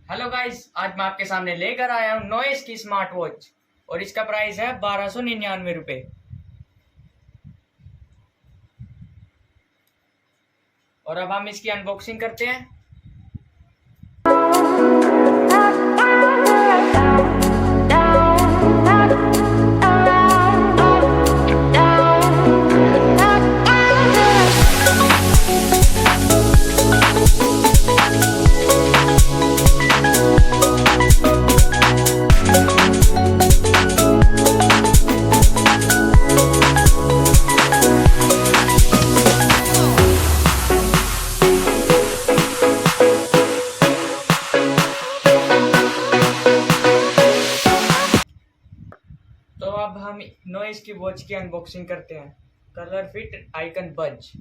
Hello guys, आज मैं आपके सामने लेकर आया हूँ नॉइस की स्मार्ट वॉच और इसका प्राइस है 1299 रुपये। और अब हम इसकी अनबॉक्सिंग करते हैं। तो अब हम नॉइस की वॉच की अनबॉक्सिंग करते हैं। कलर फिट आइकन बज।